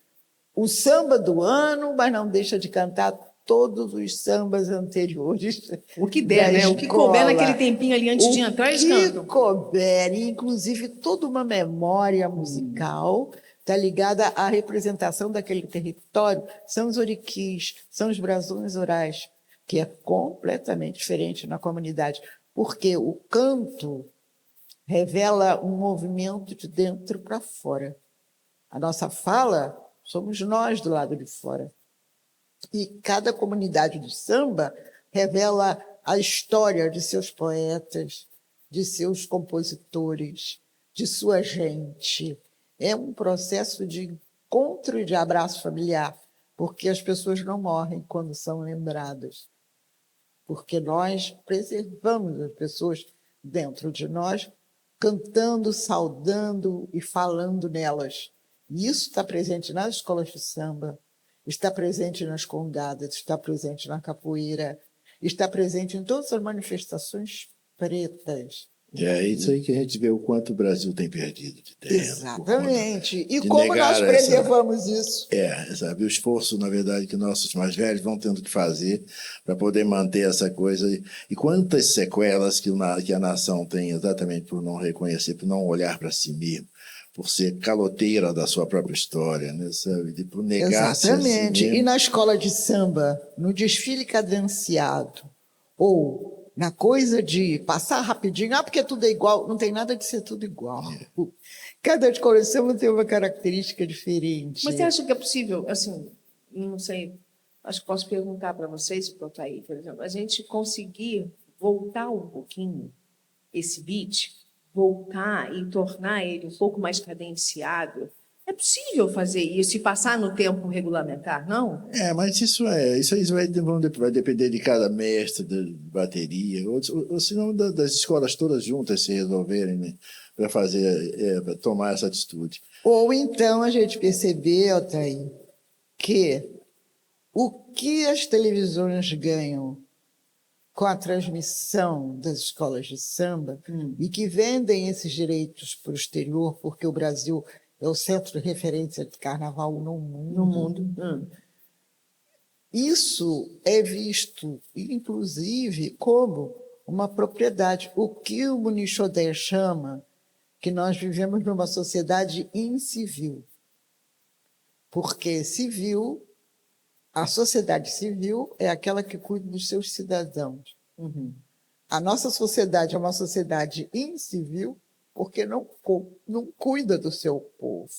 o samba do ano, mas não deixa de cantar todos os sambas anteriores. O que der, né? O que couber naquele tempinho ali antes de entrar, eles cantam. O que couber, e inclusive toda uma memória musical está ligada à representação daquele território. São os oriquis, são os brasões orais, que é completamente diferente na comunidade, porque o canto revela um movimento de dentro para fora. A nossa fala somos nós do lado de fora. E cada comunidade do samba revela a história de seus poetas, de seus compositores, de sua gente. É um processo de encontro e de abraço familiar, porque as pessoas não morrem quando são lembradas. Porque nós preservamos as pessoas dentro de nós, cantando, saudando e falando nelas. E isso está presente nas escolas de samba, está presente nas congadas, está presente na capoeira, está presente em todas as manifestações pretas. É isso aí que a gente vê o quanto o Brasil tem perdido de tempo. Exatamente. E de como negar nós preservamos isso? Sabe, o esforço, na verdade, que nossos mais velhos vão tendo que fazer para poder manter essa coisa. E quantas sequelas que a nação tem exatamente por não reconhecer, por não olhar para si mesmo, por ser caloteira da sua própria história, né, sabe? Por negar-se a si Exatamente. mesmo. E na escola de samba, no desfile cadenciado, ou na coisa de passar rapidinho, porque tudo é igual, não tem nada de ser tudo igual. Cada escola de samba tem uma característica diferente. Mas você acha que é possível, assim, não sei, acho que posso perguntar para vocês, para o Altair, por exemplo, a gente conseguir voltar um pouquinho esse beat, voltar e tornar ele um pouco mais cadenciado. É possível fazer isso e passar no tempo regulamentar, não? Mas isso aí vai depender de cada mestre de bateria, ou se não das escolas todas juntas se resolverem, né, para para tomar essa atitude. Ou então a gente perceber, Altair, que o que as televisões ganham com a transmissão das escolas de samba e que vendem esses direitos para o exterior, porque o Brasil é o centro de referência de carnaval no mundo. Isso é visto, inclusive, como uma propriedade. O que o Muniz Sodré chama que nós vivemos numa sociedade incivil. Porque a sociedade civil é aquela que cuida dos seus cidadãos. A nossa sociedade é uma sociedade incivil porque não cuida do seu povo.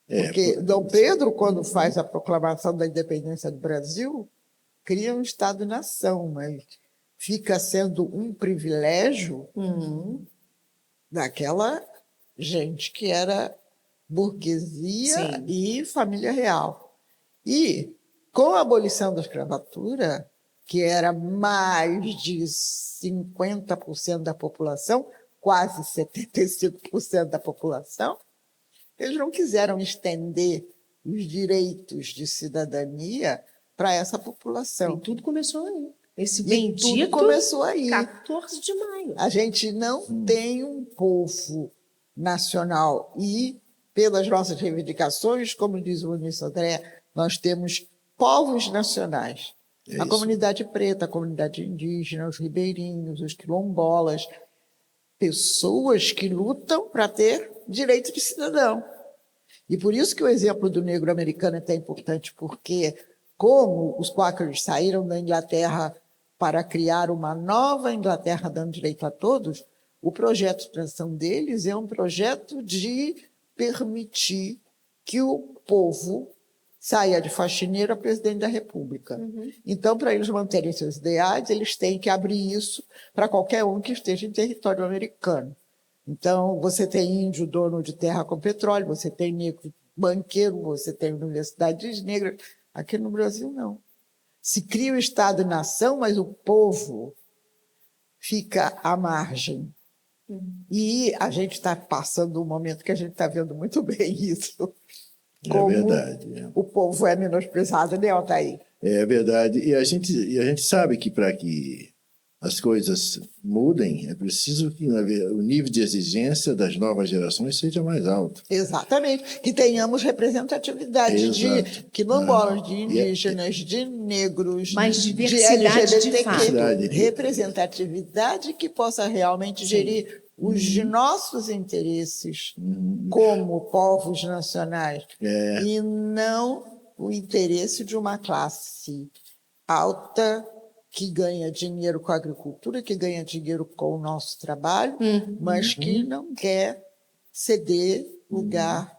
Porque Dom Pedro, quando faz a proclamação da independência do Brasil, cria um Estado-nação, mas fica sendo um privilégio daquela gente que era burguesia e família real. E, com a abolição da escravatura, que era mais de 50% da população, quase 75% da população, eles não quiseram estender os direitos de cidadania para essa população. E tudo começou aí. Esse bendito tudo começou aí. 14 de maio. A gente não tem um povo nacional e, pelas nossas reivindicações, como diz o Muniz Sodré, nós temos povos nacionais. A comunidade preta, a comunidade indígena, os ribeirinhos, os quilombolas, pessoas que lutam para ter direito de cidadão. E por isso que o exemplo do negro americano é tão importante, porque como os Quakers saíram da Inglaterra para criar uma nova Inglaterra dando direito a todos, o projeto de transição deles é um projeto de permitir que o povo saia de faxineiro a presidente da República. Então, para eles manterem seus ideais, eles têm que abrir isso para qualquer um que esteja em território americano. Então, você tem índio dono de terra com petróleo, você tem negro banqueiro, você tem universidades negras. Aqui no Brasil, não. Se cria o Estado-nação, mas o povo fica à margem. E a gente está passando um momento que a gente está vendo muito bem isso. É verdade. O povo é menosprezado, né, Altair? É verdade. E a gente sabe que para que as coisas mudem, é preciso que o nível de exigência das novas gerações seja mais alto. Exatamente. Que tenhamos representatividade de quilombolas, de indígenas, de negros, mais diversidade de LGBT. Representatividade que possa realmente gerir os nossos interesses como povos nacionais e não o interesse de uma classe alta que ganha dinheiro com a agricultura, que ganha dinheiro com o nosso trabalho, mas que não quer ceder lugar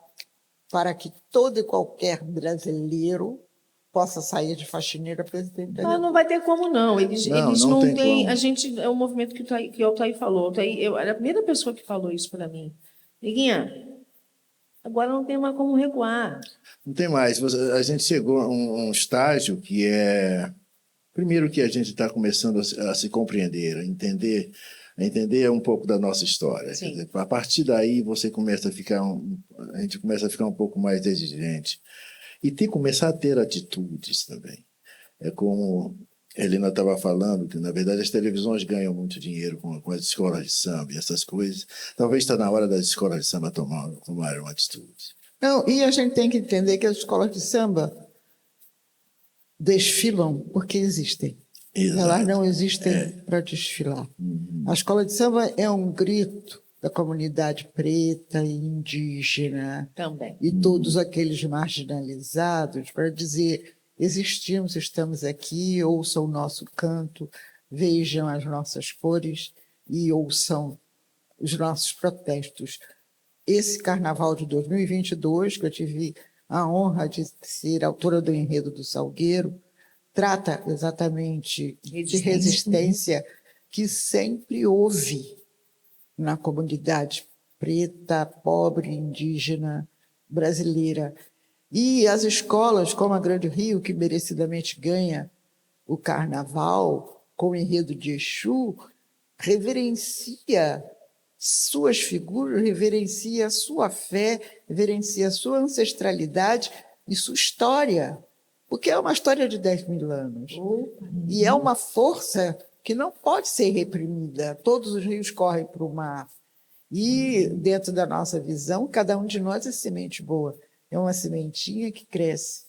para que todo e qualquer brasileiro possa sair de faxineira a presidente da República. Não vai ter como, não. Eles não não tem têm. como. A gente, é um movimento que o Altair falou. Eu era a primeira pessoa que falou isso para mim. Neguinha, agora não tem mais como recuar. Não tem mais. A gente chegou a um estágio que é... Primeiro que a gente está começando a se compreender, a entender um pouco da nossa história. Quer dizer, a partir daí a gente começa a ficar um pouco mais exigente. E começar a ter atitudes também. É como a Helena estava falando, que, na verdade, as televisões ganham muito dinheiro com as escolas de samba e essas coisas. Talvez está na hora das escolas de samba tomarem uma atitude. Não, e a gente tem que entender que as escolas de samba desfilam porque existem. Exato. Elas não existem para desfilar. A escola de samba é um grito da comunidade preta e indígena Também. e todos aqueles marginalizados para dizer: existimos, estamos aqui, ouçam o nosso canto, vejam as nossas cores e ouçam os nossos protestos. Esse carnaval de 2022, que eu tive a honra de ser autora do Enredo do Salgueiro, trata exatamente de resistência que sempre houve na comunidade preta, pobre, indígena, brasileira. E as escolas, como a Grande Rio, que merecidamente ganha o carnaval com o enredo de Exu, reverencia suas figuras, reverencia a sua fé, reverencia a sua ancestralidade e sua história, porque é uma história de 10.000 anos. E é uma força que não pode ser reprimida. Todos os rios correm para o mar. E, dentro da nossa visão, cada um de nós é semente boa. É uma sementinha que cresce,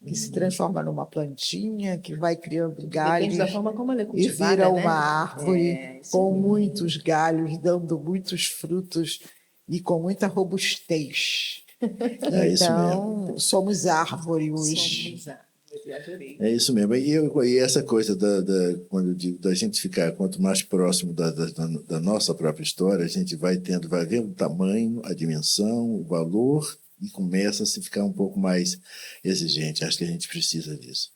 que se transforma numa plantinha, que vai criando galhos. Depende da forma como ela é E cultivada, vira né? uma árvore com mesmo. muitos galhos, dando muitos frutos e com muita robustez. É isso Então, somos árvore hoje. Somos árvores, adorei. É isso mesmo. E essa coisa quando eu digo da gente ficar quanto mais próximo da nossa própria história, a gente vai vendo o tamanho, a dimensão, o valor e começa a se ficar um pouco mais exigente. Acho que a gente precisa disso.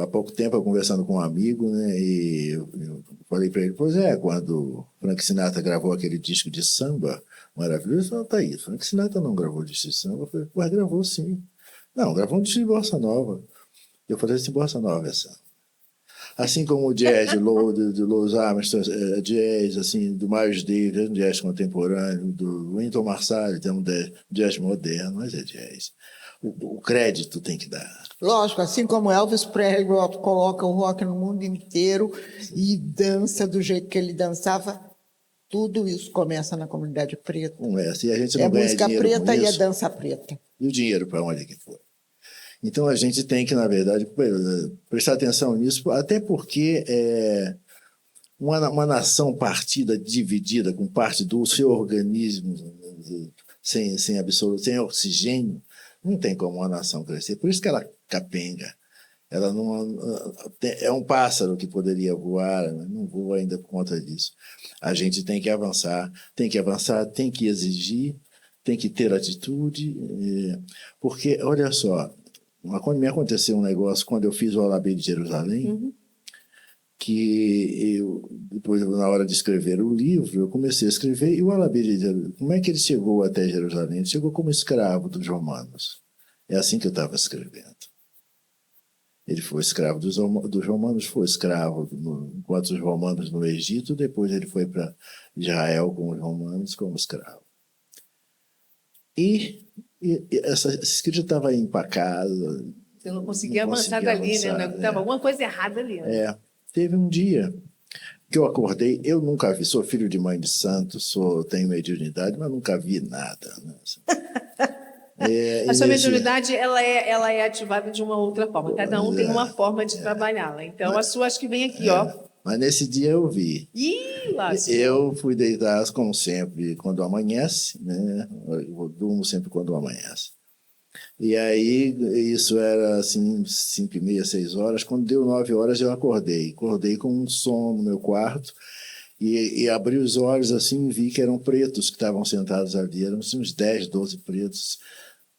Há pouco tempo, eu conversando com um amigo, né, e eu falei para ele, pois é, quando Frank Sinatra gravou aquele disco de samba maravilhoso, ele falou, tá aí, Frank Sinatra não gravou disco de samba. Eu falei, mas gravou sim. Não, gravou um disco de bossa nova. Eu falei assim, bossa nova é samba. Assim como o jazz de Louis Armstrong, jazz assim, do Miles Davis, jazz contemporâneo, do Wynton Marsalis, tem um jazz moderno, mas é jazz. O crédito tem que dar. Lógico, assim como Elvis Presley coloca o rock no mundo inteiro e dança do jeito que ele dançava, tudo isso começa na comunidade preta. Começa, e a gente não É ganha música dinheiro preta com e é isso. dança preta. E o dinheiro para onde é que foi? Então a gente tem que, na verdade, prestar atenção nisso, até porque uma nação partida, dividida, com parte do seu organismo sem oxigênio, não tem como uma nação crescer. Por isso que ela capenga. Ela não é um pássaro que poderia voar, mas não voa ainda por conta disso. A gente tem que avançar, tem que exigir, tem que ter atitude, porque, olha só, quando me aconteceu um negócio, quando eu fiz o Alabê de Jerusalém, que eu, depois, na hora de escrever o livro, eu comecei a escrever, e o Alabê de Jerusalém, como é que ele chegou até Jerusalém? Ele chegou como escravo dos romanos. É assim que eu estava escrevendo. Ele foi escravo dos romanos, foi escravo enquanto os romanos no Egito, depois ele foi para Israel com os romanos como escravo. E essa escrita estava empacada. Você não conseguia avançar dali, né? Estava alguma coisa errada ali. Né? Teve um dia que eu acordei, eu nunca vi, sou filho de mãe de santo, tenho mediunidade, mas nunca vi nada. Né? A sua mediunidade ela é ativada de uma outra forma. Cada um tem uma forma de trabalhá-la. Então, a sua acho que vem aqui, ó. Mas nesse dia eu vi. Eu fui deitar, como sempre, quando amanhece, né? Eu durmo sempre quando amanhece. E aí, isso era assim, 5h30, 6 horas. Quando deu 9 horas, eu acordei. Acordei com um som no meu quarto e abri os olhos assim e vi que eram pretos que estavam sentados ali. Eram assim, uns 10, 12 pretos,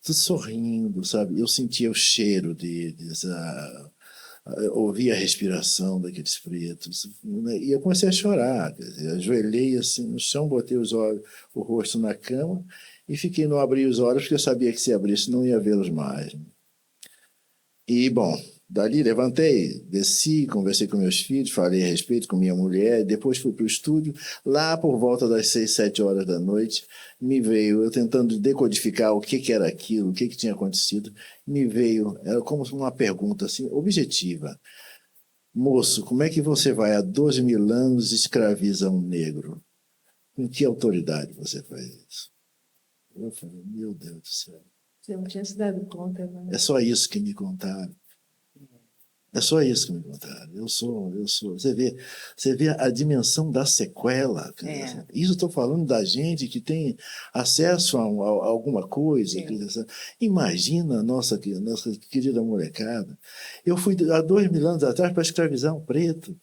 tudo sorrindo, sabe? Eu sentia o cheiro deles, ouvia a respiração daqueles pretos. E eu comecei a chorar. Quer dizer, ajoelhei assim no chão, botei o rosto na cama e fiquei, não abri os olhos, porque eu sabia que se abrisse não ia vê-los mais. E, bom, dali levantei, desci, conversei com meus filhos, falei a respeito com minha mulher, depois fui para o estúdio. Lá por volta das 6, 7 horas da noite, me veio, eu tentando decodificar o que era aquilo, o que tinha acontecido, me veio, era como uma pergunta assim, objetiva. Moço, como é que você vai há 12.000 anos e escraviza um negro? Com que autoridade você faz isso? Eu falei, meu Deus do céu. Você não tinha se dado conta, né? É só isso que me contaram. É só isso que me contaram. Eu sou. Você vê a dimensão da sequela. Isso estou falando da gente que tem acesso a alguma coisa. Imagina a nossa querida molecada. Eu fui há 2.000 anos atrás para escravizar um preto.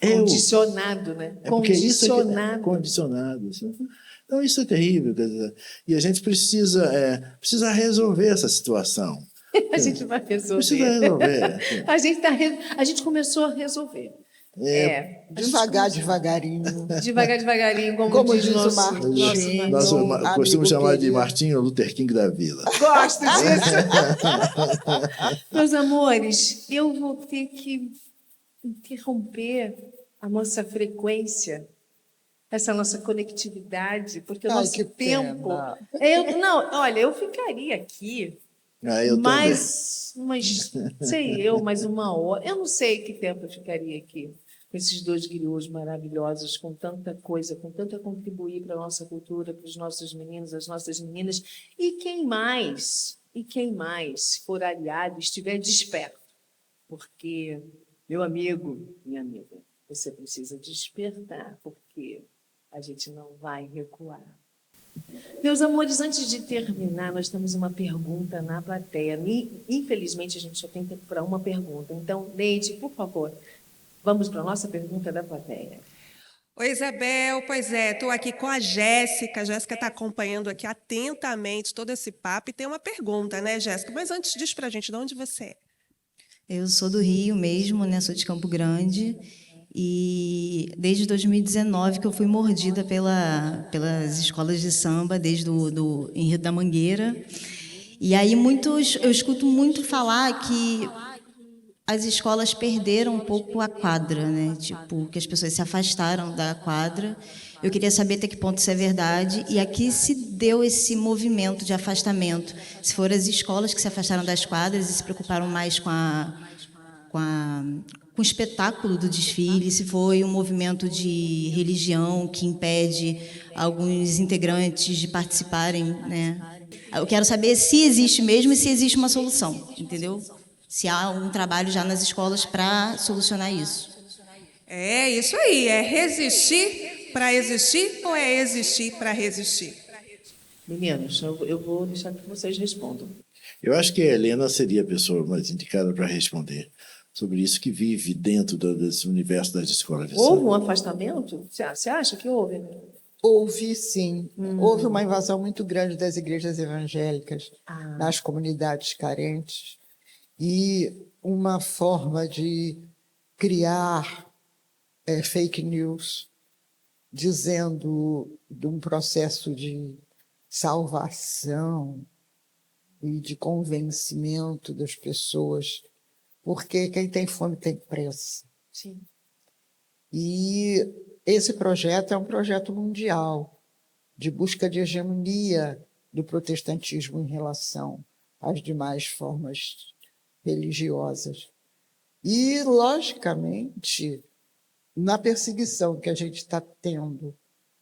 Condicionado, né? Condicionado. Assim. Então, isso é terrível. Quer dizer, e a gente precisa resolver essa situação. A gente vai resolver. Precisa resolver. A gente começou a resolver. Devagarinho. Devagarinho, Como diz diz o nosso Martim. Nós amigo costumamos chamar de querido. Martinho Luther King da Vila. Gosto disso. Meus amores, eu vou ter que interromper a nossa frequência, essa nossa conectividade, porque o Ai, nosso que tempo. pena. Não, olha, eu ficaria aqui Eu mais mais uma hora. Eu não sei que tempo eu ficaria aqui com esses dois griots maravilhosos, com tanta coisa, com tanto a contribuir para a nossa cultura, para os nossos meninos, as nossas meninas. E quem mais, se for aliado, estiver desperto. Porque, meu amigo, minha amiga, você precisa despertar, porque a gente não vai recuar. Meus amores, antes de terminar, nós temos uma pergunta na plateia. Infelizmente, a gente só tem tempo para uma pergunta. Então, Neide, por favor, vamos para a nossa pergunta da plateia. Oi, Isabel. Pois é, estou aqui com a Jéssica. A Jéssica está acompanhando aqui atentamente todo esse papo e tem uma pergunta, né, Jéssica? Mas antes, diz para a gente de onde você é. Eu sou do Rio mesmo, né? Sou de Campo Grande. E desde 2019 que eu fui mordida pelas escolas de samba, desde do em Rio da Mangueira. E aí eu escuto muito falar que as escolas perderam um pouco a quadra, né? Tipo, que as pessoas se afastaram da quadra. Eu queria saber até que ponto isso é verdade. E aqui se deu esse movimento de afastamento. Se foram as escolas que se afastaram das quadras e se preocuparam mais com o espetáculo do desfile, se foi um movimento de religião que impede alguns integrantes de participarem, né? Eu quero saber se existe mesmo e se existe uma solução, entendeu? Se há um trabalho já nas escolas para solucionar isso. É isso aí, é resistir para existir ou é existir para resistir? Meninos, eu vou deixar que vocês respondam. Eu acho que a Helena seria a pessoa mais indicada para responder sobre isso, que vive dentro desse universo das escolas de Houve samba. um afastamento? Você acha que houve? Houve, sim. Houve uma invasão muito grande das igrejas evangélicas nas comunidades carentes e uma forma de criar fake news, dizendo de um processo de salvação e de convencimento das pessoas, porque quem tem fome tem pressa. Sim. E esse projeto é um projeto mundial de busca de hegemonia do protestantismo em relação às demais formas religiosas. E, logicamente, na perseguição que a gente está tendo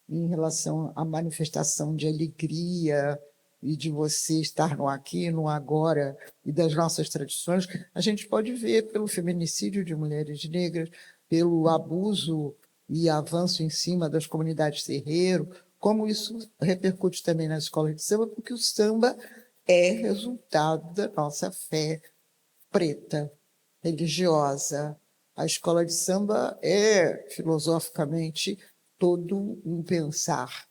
em relação à manifestação de alegria e de você estar no aqui, no agora e das nossas tradições, a gente pode ver pelo feminicídio de mulheres negras, pelo abuso e avanço em cima das comunidades terreiro, como isso repercute também nas escolas de samba, porque o samba é resultado da nossa fé preta, religiosa. A escola de samba é, filosoficamente, todo um pensar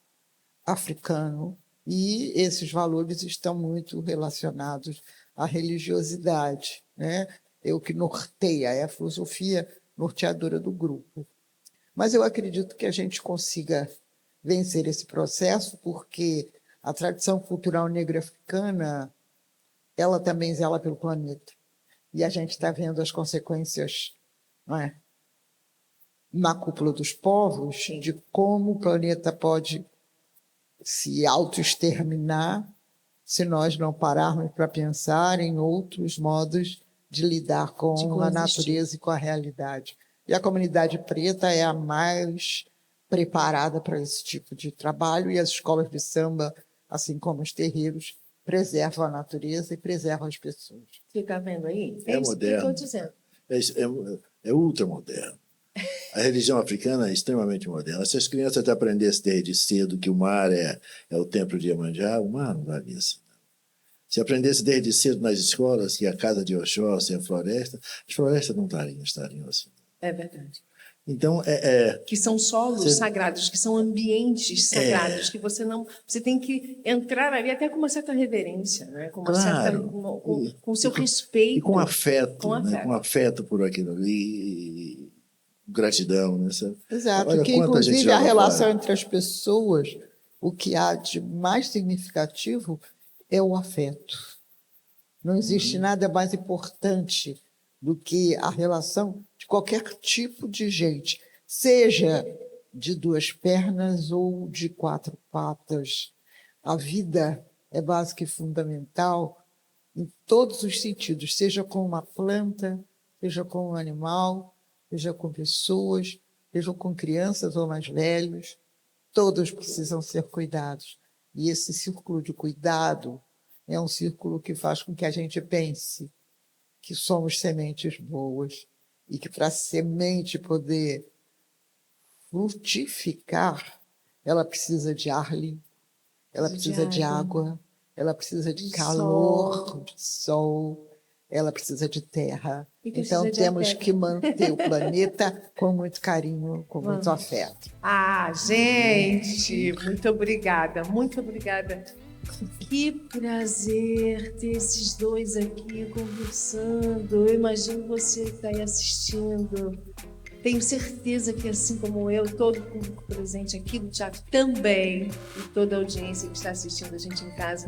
africano, e esses valores estão muito relacionados à religiosidade, né? É o que norteia, é a filosofia norteadora do grupo. Mas eu acredito que a gente consiga vencer esse processo, porque a tradição cultural negra africana, ela também zela pelo planeta. E a gente está vendo as consequências, não é? Na cúpula dos povos, de como o planeta pode se autoexterminar se nós não pararmos para pensar em outros modos de lidar com a natureza e com a realidade. E a comunidade preta é a mais preparada para esse tipo de trabalho, e as escolas de samba, assim como os terreiros, preservam a natureza e preservam as pessoas. Você está vendo aí? É isso moderno. que eu estou dizendo. É ultramoderno. A religião africana é extremamente moderna. Se as crianças aprendessem desde cedo que o mar é o templo de Iemanjá, o mar não daria isso. Se aprendesse desde cedo nas escolas que a casa de Oxóssi é a floresta, as florestas não estariam assim. É verdade. Então, Que são solos sagrados, que são ambientes sagrados, que você tem que entrar ali até com uma certa reverência, né? Com uma certa, com seu respeito. E com afeto, Com afeto. né? Com afeto por aquilo ali, gratidão, né? Exato, Olha que quanta gente inclusive joga a relação fora. entre as pessoas, o que há de mais significativo é o afeto. Não existe nada mais importante do que a relação de qualquer tipo de gente, seja de duas pernas ou de quatro patas. A vida é básica e fundamental em todos os sentidos, seja com uma planta, seja com um animal, seja com pessoas, seja com crianças ou mais velhos. Todos precisam ser cuidados. E esse círculo de cuidado é um círculo que faz com que a gente pense que somos sementes boas e que para a semente poder frutificar, ela precisa de ar limpo, ela precisa de água, ela precisa de calor, de sol, ela precisa de terra. Então temos que manter o planeta com muito carinho, com muito afeto. Ah, gente, muito obrigada, muito obrigada. Que prazer ter esses dois aqui conversando. Eu imagino você que está aí assistindo. Tenho certeza que, assim como eu, todo o público presente aqui do teatro também, e toda a audiência que está assistindo a gente em casa,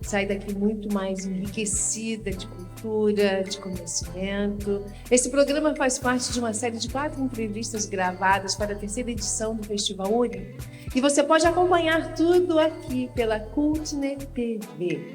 sai daqui muito mais enriquecida de cultura, de conhecimento. Esse programa faz parte de uma série de 4 entrevistas gravadas para a 3ª edição do Festival Ori. E você pode acompanhar tudo aqui pela Cultnet TV.